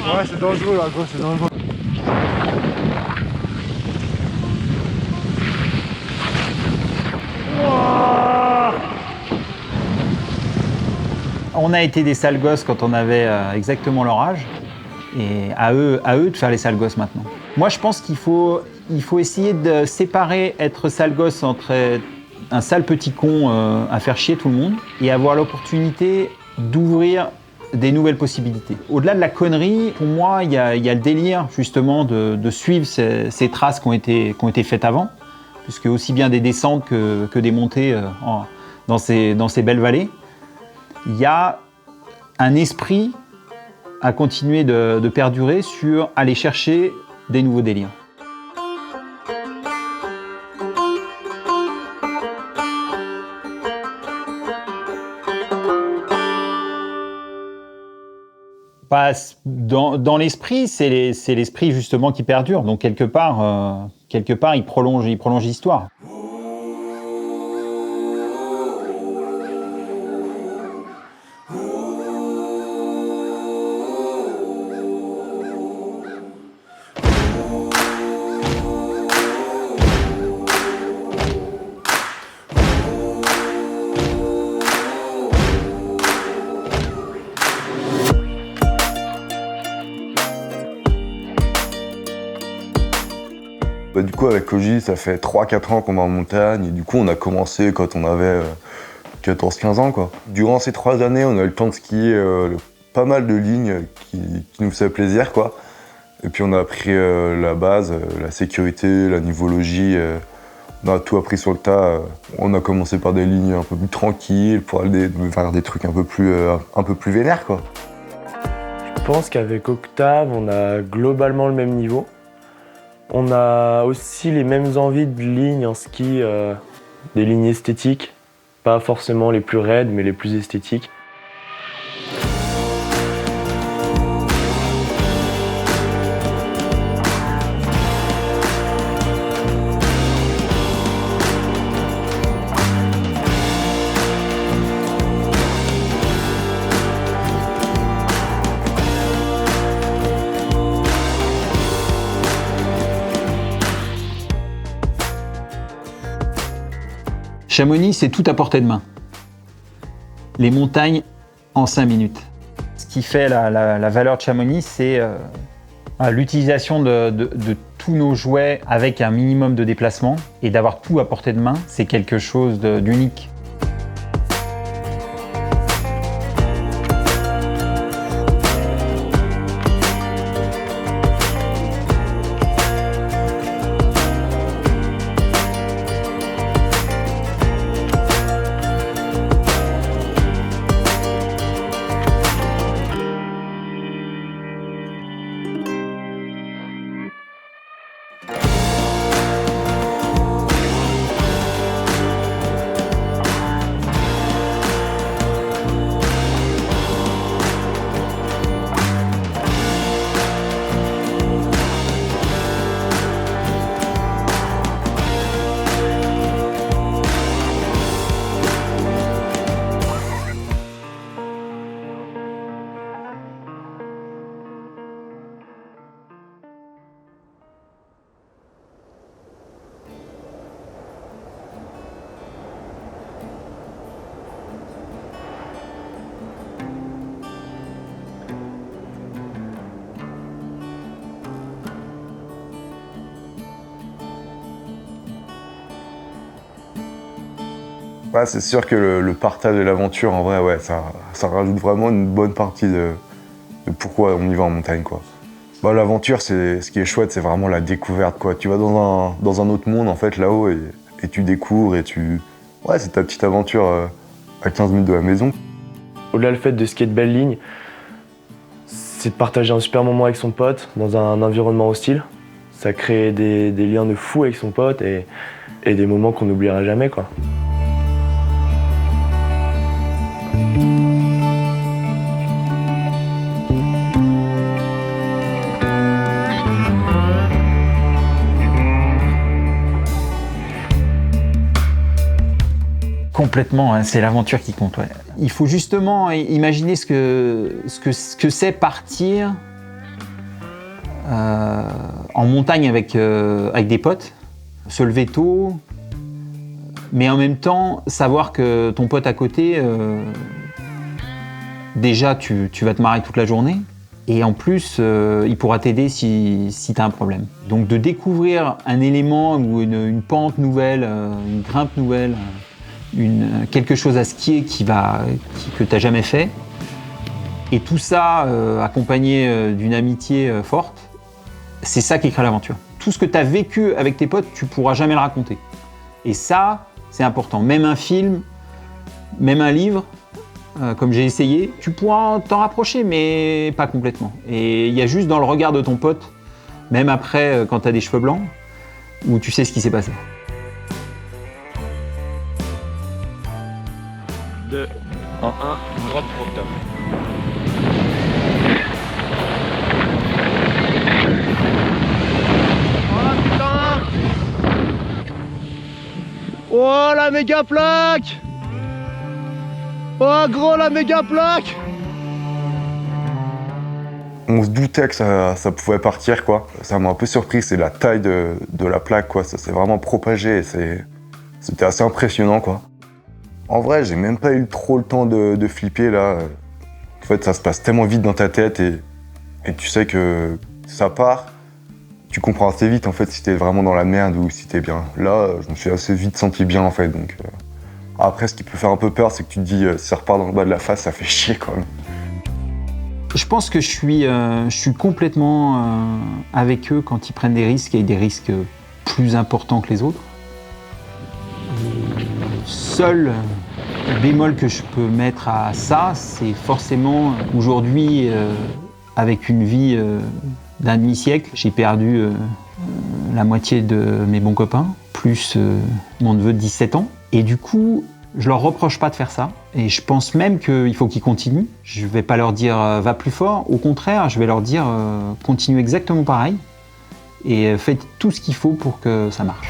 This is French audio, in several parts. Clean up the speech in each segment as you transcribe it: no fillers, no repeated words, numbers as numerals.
Ouais, c'est dangereux là, gros, c'est dangereux. On a été des sales gosses quand on avait exactement leur âge. Et à eux de faire les sales gosses maintenant. Moi, je pense qu'il faut essayer de séparer être sale gosse entre un sale petit con à faire chier tout le monde et avoir l'opportunité d'ouvrir des nouvelles possibilités. Au-delà de la connerie, pour moi, il y a le délire justement de suivre ces traces qui ont été faites avant, puisque aussi bien des descentes que des montées dans ces belles vallées. Il y a un esprit à continuer de perdurer sur aller chercher des nouveaux délires. Pas dans l'esprit, c'est l'esprit justement qui perdure. Donc quelque part, il prolonge l'histoire. Du coup, avec Koji, ça fait 3-4 ans qu'on est en montagne. Et du coup, on a commencé quand on avait 14-15 ans, quoi. Durant ces 3 années, on a eu le temps de skier pas mal de lignes qui nous faisaient plaisir, quoi. Et puis, on a appris la base, la sécurité, la nivologie. On a tout appris sur le tas. On a commencé par des lignes un peu plus tranquilles pour aller faire des trucs un peu plus vénères, quoi. Je pense qu'avec Octave, on a globalement le même niveau. On a aussi les mêmes envies de lignes en ski, des lignes esthétiques, pas forcément les plus raides, mais les plus esthétiques. Chamonix, c'est tout à portée de main. Les montagnes en 5 minutes. Ce qui fait la valeur de Chamonix, c'est l'utilisation de tous nos jouets avec un minimum de déplacement et d'avoir tout à portée de main, c'est quelque chose d'unique. Ouais, c'est sûr que le partage de l'aventure, en vrai, ouais, ça rajoute vraiment une bonne partie de pourquoi on y va en montagne, quoi. Bah, l'aventure, ce qui est chouette, c'est vraiment la découverte, quoi. Tu vas dans un autre monde, en fait, là-haut, et tu découvres, ouais, c'est ta petite aventure à 15 minutes de la maison. Au-delà du fait de skier de belles lignes, c'est de partager un super moment avec son pote dans un environnement hostile. Ça crée des liens de fou avec son pote et des moments qu'on n'oubliera jamais, quoi. Complètement, hein, c'est l'aventure qui compte. Ouais. Il faut justement imaginer ce que c'est partir en montagne avec des potes, se lever tôt, mais en même temps savoir que ton pote à côté, déjà tu vas te marrer toute la journée, et en plus il pourra t'aider si tu as un problème. Donc de découvrir un élément ou une pente nouvelle, une grimpe nouvelle, quelque chose à skier que tu n'as jamais fait, et tout ça accompagné d'une amitié forte, c'est ça qui crée l'aventure. Tout ce que tu as vécu avec tes potes, tu pourras jamais le raconter. Et ça, c'est important. Même un film, même un livre, comme j'ai essayé, tu pourras t'en rapprocher, mais pas complètement. Et il y a juste dans le regard de ton pote, même après, quand tu as des cheveux blancs, où tu sais ce qui s'est passé. 2, 1, droite pour Octave. Oh la méga plaque! Oh gros la méga plaque! On se doutait que ça pouvait partir, quoi. Ça m'a un peu surpris, c'est la taille de la plaque, quoi. Ça s'est vraiment propagé et c'était assez impressionnant, quoi. En vrai, j'ai même pas eu trop le temps de flipper, là. En fait, ça se passe tellement vite dans ta tête et tu sais que ça part. Tu comprends assez vite, en fait, si t'es vraiment dans la merde ou si t'es bien. Là, je me suis assez vite senti bien, en fait, donc... Après, ce qui peut faire un peu peur, c'est que tu te dis, si ça repart dans le bas de la face, ça fait chier, quand même. Je pense que je suis complètement avec eux quand ils prennent des risques, et des risques plus importants que les autres. Seul bémol que je peux mettre à ça, c'est forcément aujourd'hui, avec une vie d'un demi-siècle, j'ai perdu la moitié de mes bons copains, plus mon neveu de 17 ans. Et du coup, je leur reproche pas de faire ça. Et je pense même qu'il faut qu'ils continuent. Je vais pas leur dire va plus fort. Au contraire, je vais leur dire continue exactement pareil. Et faites tout ce qu'il faut pour que ça marche.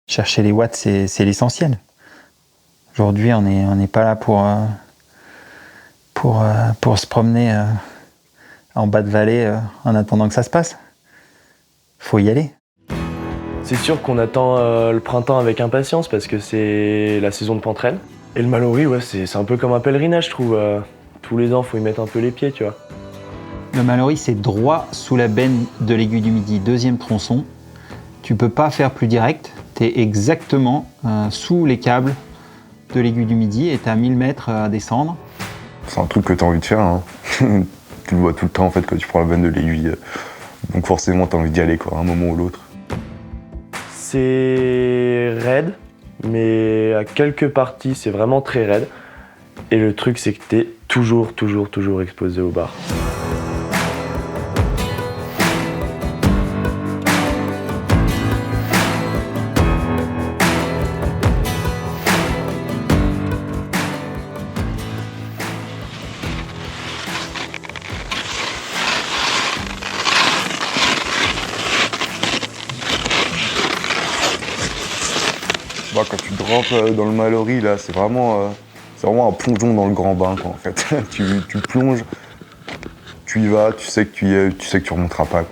Chercher les watts, c'est l'essentiel. Aujourd'hui, on n'est pas là pour se promener en bas de vallée en attendant que ça se passe. Faut y aller. C'est sûr qu'on attend le printemps avec impatience parce que c'est la saison de Pentraine. Et le Mallory, ouais, c'est un peu comme un pèlerinage, je trouve. Tous les ans, faut y mettre un peu les pieds, tu vois. Le Mallory, c'est droit sous la benne de l'Aiguille du Midi, deuxième tronçon. Tu peux pas faire plus direct. T'es exactement sous les câbles de l'Aiguille du Midi et t'as 1000 mètres à descendre. C'est un truc que t'as envie de faire, hein. Tu le vois tout le temps, en fait, quand tu prends la benne de l'Aiguille. Donc forcément, t'as envie d'y aller, quoi, à un moment ou l'autre. C'est raide, mais à quelques parties, c'est vraiment très raide. Et le truc, c'est que t'es toujours exposé au bar. Bah, quand tu droppes dans le Mallory, là, c'est vraiment un plongeon dans le grand bain, quoi, en fait. tu plonges, tu y vas, tu sais que tu y es, tu sais que tu remonteras pas.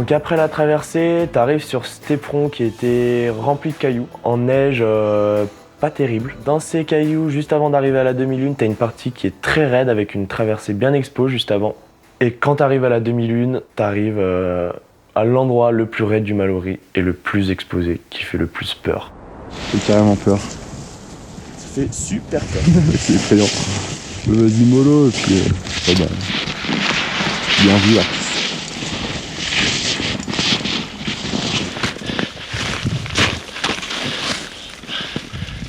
Donc après la traversée, t'arrives sur cet éperon qui était rempli de cailloux, en neige pas terrible. Dans ces cailloux, juste avant d'arriver à la demi-lune, t'as une partie qui est très raide avec une traversée bien expo juste avant. Et quand t'arrives à la demi-lune, t'arrives à l'endroit le plus raide du Mallory et le plus exposé, qui fait le plus peur. J'ai carrément peur. Ça fait super peur. C'est effrayant. Vas-y mollo et puis bien vu là.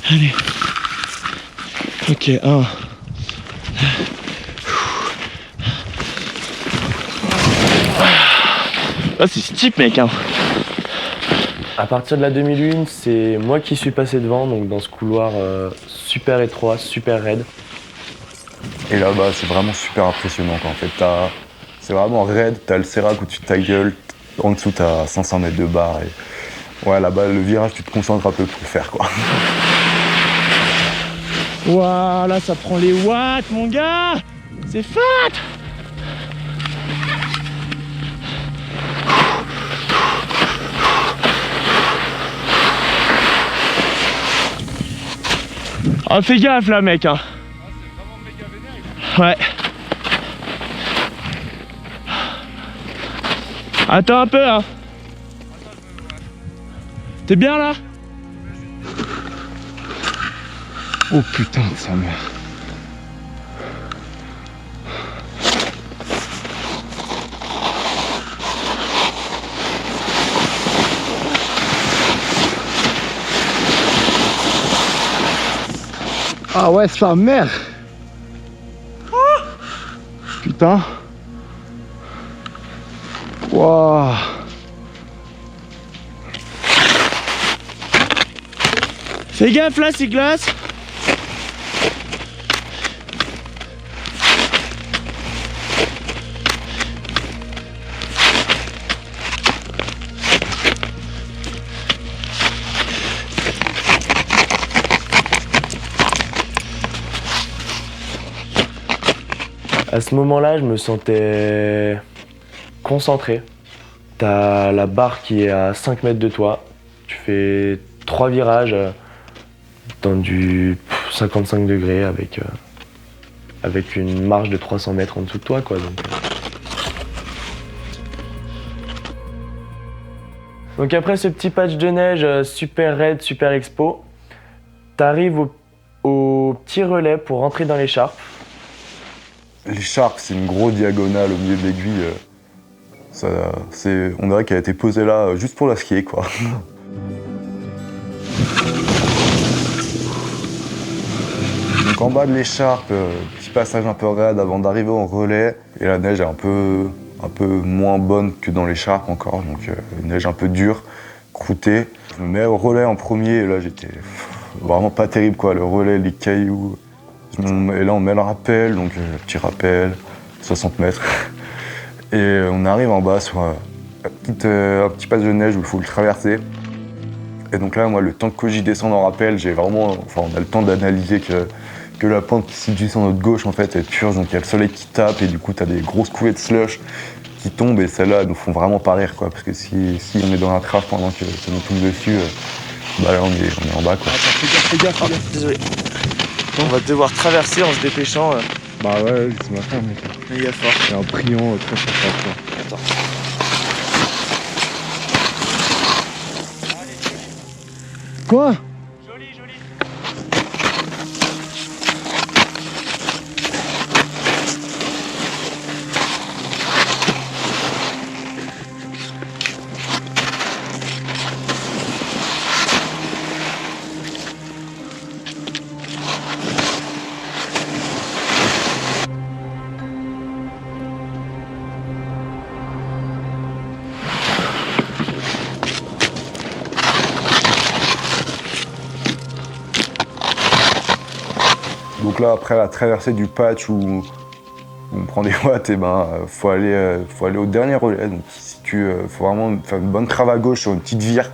Allez. Ok, 1. Ah, c'est steep mec hein. À partir de la demi-lune, c'est moi qui suis passé devant, donc dans ce couloir super étroit, super raide. Et là-bas, c'est vraiment super impressionnant quoi. En fait, c'est vraiment raide, t'as le sérac au-dessus de ta gueule, en dessous t'as 500 mètres de barre. Et ouais, là-bas, le virage, tu te concentres un peu pour le faire quoi. Waouh, là ça prend les watts mon gars. C'est fat. Oh fais gaffe là mec hein. Ouais. Attends un peu hein. T'es bien là? Oh putain de sa mère. Ah ouais sa mère. Putain. Waouh. Fais gaffe là c'est glace. À ce moment-là, je me sentais concentré. T'as la barre qui est à 5 mètres de toi. Tu fais 3 virages dans du 55 degrés avec une marge de 300 mètres en dessous de toi, quoi. Donc après ce petit patch de neige super raide, super expo, t'arrives au petit relais pour rentrer dans l'écharpe. L'écharpe, c'est une grosse diagonale au milieu de l'aiguille. On dirait qu'elle a été posée là juste pour la skier, quoi. Donc en bas de l'écharpe, petit passage un peu raide avant d'arriver au relais. Et la neige est un peu moins bonne que dans l'écharpe encore, donc une neige un peu dure, croûtée. Je me mets au relais en premier, et là j'étais vraiment pas terrible, quoi. Le relais, les cailloux. Et là on met le rappel, donc petit rappel, 60 mètres. Et on arrive en bas sur un petit pas de neige où il faut le traverser. Et donc là, moi, le temps que j'y descende en rappel, on a le temps d'analyser que la pente qui se situe sur notre gauche, en fait, est purge, donc il y a le soleil qui tape, et du coup, t'as des grosses coulées de slush qui tombent, et celles-là, elles nous font vraiment pas rire, quoi. Parce que si on est dans un trash pendant que ça nous tombe dessus, bah là, on est en bas, quoi. Fais gaffe. Désolé. On va devoir traverser en se dépêchant. Bah ouais, c'est ma femme mec. Mais il y a fort. C'est un priant très fort. Attends. Quoi? Joli. Donc là, après la traversée du patch où on prend des watts, et faut aller au dernier relais. Donc faut vraiment faire une bonne trave à gauche sur une petite vire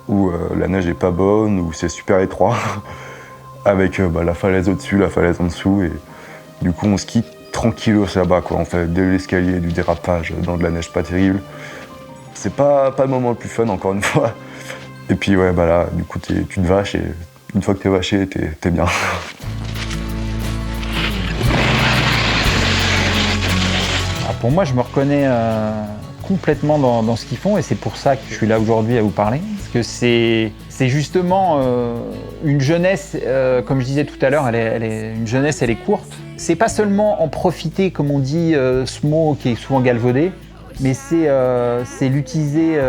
où la neige est pas bonne, où c'est super étroit, avec la falaise au-dessus, la falaise en dessous. Et du coup, on skie tranquillos là-bas, quoi. On fait de l'escalier, du dérapage dans de la neige pas terrible. c'est pas le moment le plus fun, encore une fois. Et puis ouais, bah là, du coup, tu te vaches et une fois que t'es vaché, t'es bien. Alors pour moi, je me reconnais complètement dans ce qu'ils font et c'est pour ça que je suis là aujourd'hui à vous parler. Parce que c'est justement une jeunesse, comme je disais tout à l'heure, une jeunesse, elle est courte. C'est pas seulement en profiter, comme on dit, ce mot qui est souvent galvaudé, mais c'est l'utiliser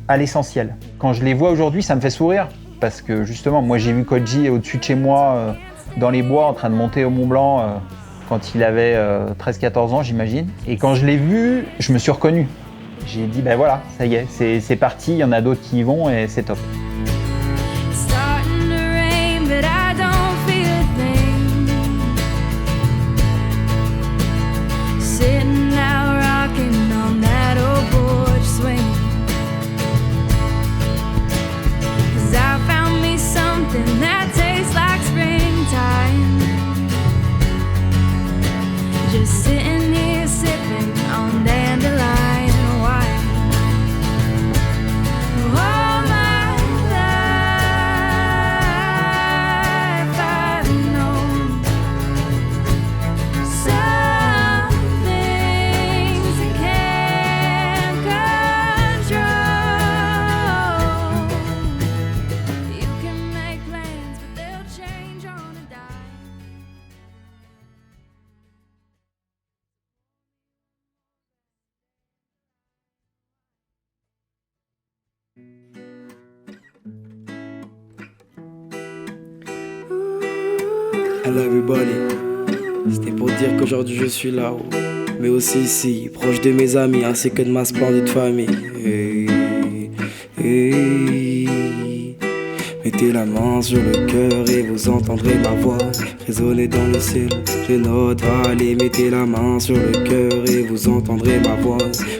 à l'essentiel. Quand je les vois aujourd'hui, ça me fait sourire parce que justement, moi j'ai vu Koji au-dessus de chez moi, dans les bois, en train de monter au Mont Blanc, quand il avait 13-14 ans, j'imagine. Et quand je l'ai vu, je me suis reconnu. J'ai dit, ben voilà, ça y est, c'est parti, il y en a d'autres qui y vont et c'est top. Just sitting here sipping on dandelion wine. All my life I've known some things you can't control. You can make plans, but they'll change on a dime. Hello everybody, c'était pour dire qu'aujourd'hui je suis là-haut, mais aussi ici, proche de mes amis ainsi que de ma splendide famille. Mettez la main sur le cœur et vous entendrez ma voix résonner dans le ciel de notre vallée. Mettez la main sur le cœur et vous entendrez ma voix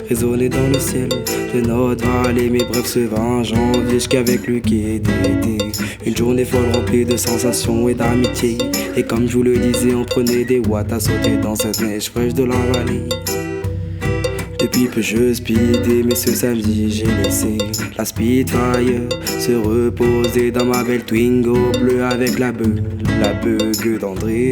résonner dans le ciel de notre vallée. Mais bref, ce 20 janvier, jusqu'avec lui qui était été une journée folle remplie de sensations et d'amitié. Et comme je vous le disais, on prenait des watts à sauter dans cette neige fraîche de la vallée. Depuis peu je speedais, mais ce samedi j'ai laissé la Spitfire se reposer dans ma belle Twingo bleue avec la beugue d'André.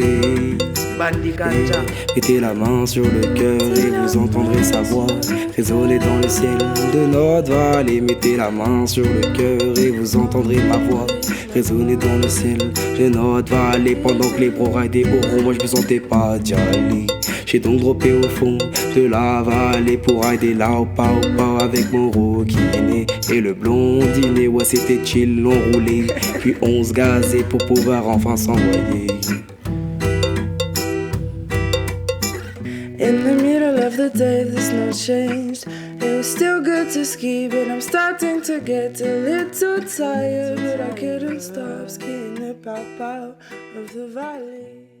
Mettez la main sur le cœur et vous entendrez sa voix résonner dans le ciel de notre vallée. Mettez la main sur le cœur et vous entendrez ma voix résonner dans le ciel de notre vallée. Pendant que les bros ridaient au rond, moi je me sentais pas d'y aller. J'ai donc droppé au fond de la vallée pour rider là au pao avec mon roquiné et le blondinet. Ouais, c'était chill, on roulait, puis on se gazait pour pouvoir enfin s'envoyer. In the middle of the day, there's no change. It was still good to ski, but I'm starting to get a little tired. But I couldn't stop skiing the pow of the valley.